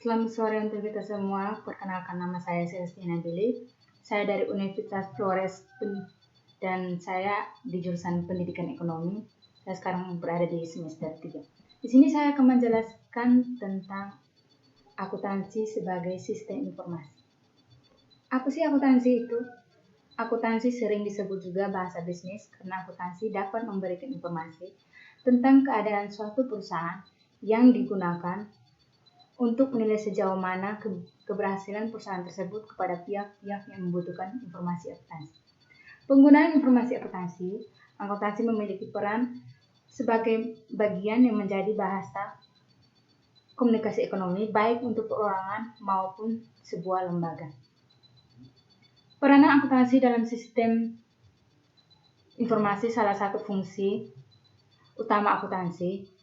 Selamat sore untuk kita semua. Perkenalkan, nama saya Celestina Billy. Saya dari Universitas Flores dan saya di jurusan Pendidikan Ekonomi. Saya sekarang berada di semester 3. Di sini saya akan menjelaskan tentang akuntansi sebagai sistem informasi. Apa sih akuntansi itu? Akuntansi sering disebut juga bahasa bisnis karena akuntansi dapat memberikan informasi tentang keadaan suatu perusahaan yang digunakan untuk menilai sejauh mana keberhasilan perusahaan tersebut kepada pihak-pihak yang membutuhkan informasi akuntansi. Penggunaan informasi akuntansi memiliki peran sebagai bagian yang menjadi bahasa komunikasi ekonomi baik untuk perorangan maupun sebuah lembaga. Peranan akuntansi dalam sistem informasi, salah satu fungsi utama akuntansi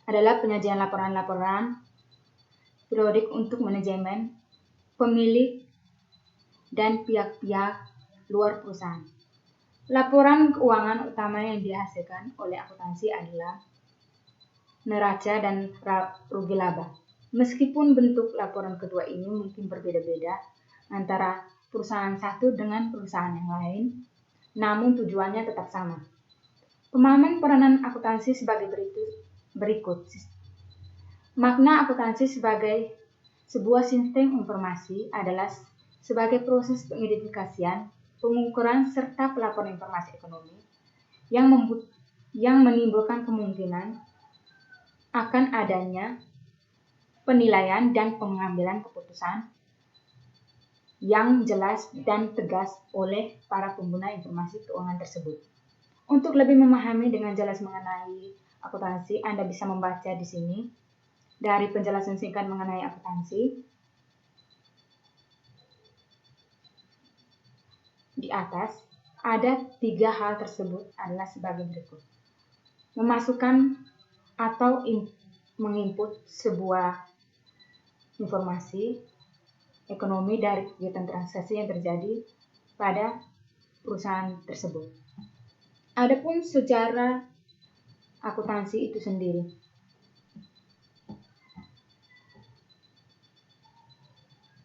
adalah penyajian laporan-laporan periodik untuk manajemen, pemilik, dan pihak-pihak luar perusahaan. Laporan keuangan utama yang dihasilkan oleh akuntansi adalah neraca dan rugi laba. Meskipun bentuk laporan kedua ini mungkin berbeda-beda antara perusahaan satu dengan perusahaan yang lain, namun tujuannya tetap sama. Pemahaman peranan akuntansi sebagai berikut. Makna akuntansi sebagai sebuah sistem informasi adalah sebagai proses pengidentifikasian, pengukuran, serta pelaporan informasi ekonomi yang menimbulkan kemungkinan akan adanya penilaian dan pengambilan keputusan yang jelas dan tegas oleh para pengguna informasi keuangan tersebut. Untuk lebih memahami dengan jelas mengenai akuntansi, Anda bisa membaca di sini dari penjelasan singkat mengenai akuntansi. Di atas ada 3 hal tersebut adalah sebagai berikut. Memasukkan atau menginput sebuah informasi ekonomi dari kegiatan transaksi yang terjadi pada perusahaan tersebut. Adapun sejarah akuntansi itu sendiri.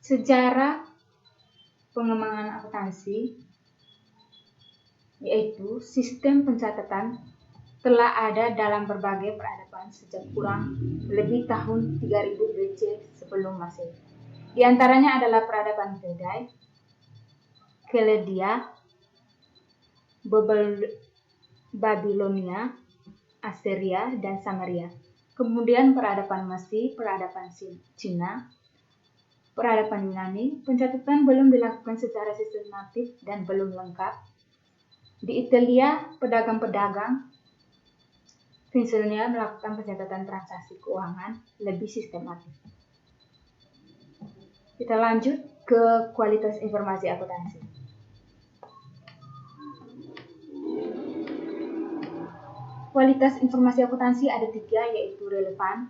Sejarah pengembangan akuntansi yaitu sistem pencatatan telah ada dalam berbagai peradaban sejak kurang lebih tahun 3000 BC sebelum Masehi. Di antaranya adalah peradaban Kedai, Keledia, Babilonia, Assyria, dan Samaria. Kemudian peradaban Mesir, peradaban Cina, peradaban Yunani. Pencatatan belum dilakukan secara sistematis dan belum lengkap. Di Italia, pedagang-pedagang Pennsylvania melakukan pencatatan transaksi keuangan lebih sistematis. Kita lanjut ke kualitas informasi akuntansi. Kualitas informasi akuntansi ada 3, yaitu relevan,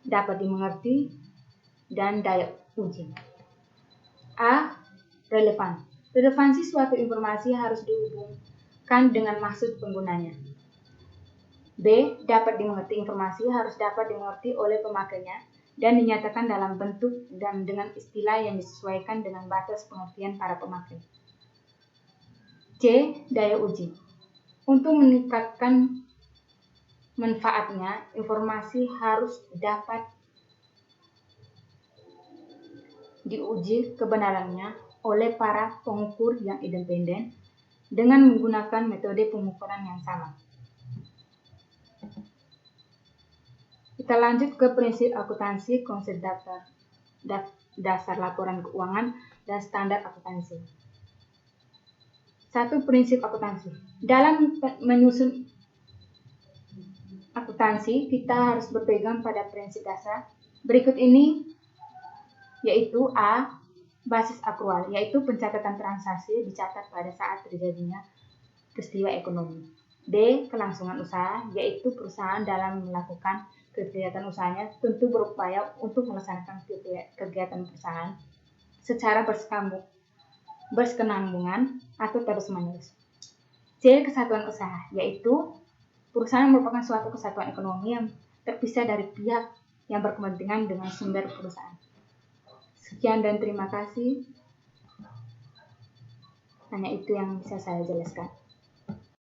dapat dimengerti, dan daya uji. A. Relevan. Relevansi suatu informasi harus dihubungkan dengan maksud penggunanya. B. Dapat dimengerti. Informasi harus dapat dimengerti oleh pemakainya dan dinyatakan dalam bentuk dan dengan istilah yang disesuaikan dengan batas pengertian para pemakai. C. Daya uji. Untuk meningkatkan manfaatnya, informasi harus dapat diuji kebenarannya oleh para pengukur yang independen dengan menggunakan metode pengukuran yang sama. Kita lanjut ke prinsip akuntansi, konsep dasar laporan keuangan, dan standar akuntansi. 1. Prinsip akuntansi. Dalam menyusun akuntansi, kita harus berpegang pada prinsip dasar berikut ini, yaitu A. Basis akrual, yaitu pencatatan transaksi dicatat pada saat terjadinya peristiwa ekonomi. B. Kelangsungan usaha, yaitu perusahaan dalam melakukan kegiatan usahanya tentu berupaya untuk melaksanakan kegiatan perusahaan secara berkesinambungan atau terus-menerus. C. Kesatuan usaha, yaitu perusahaan merupakan suatu kesatuan ekonomi yang terpisah dari pihak yang berkepentingan dengan sumber perusahaan. Sekian dan terima kasih. Hanya itu yang bisa saya jelaskan.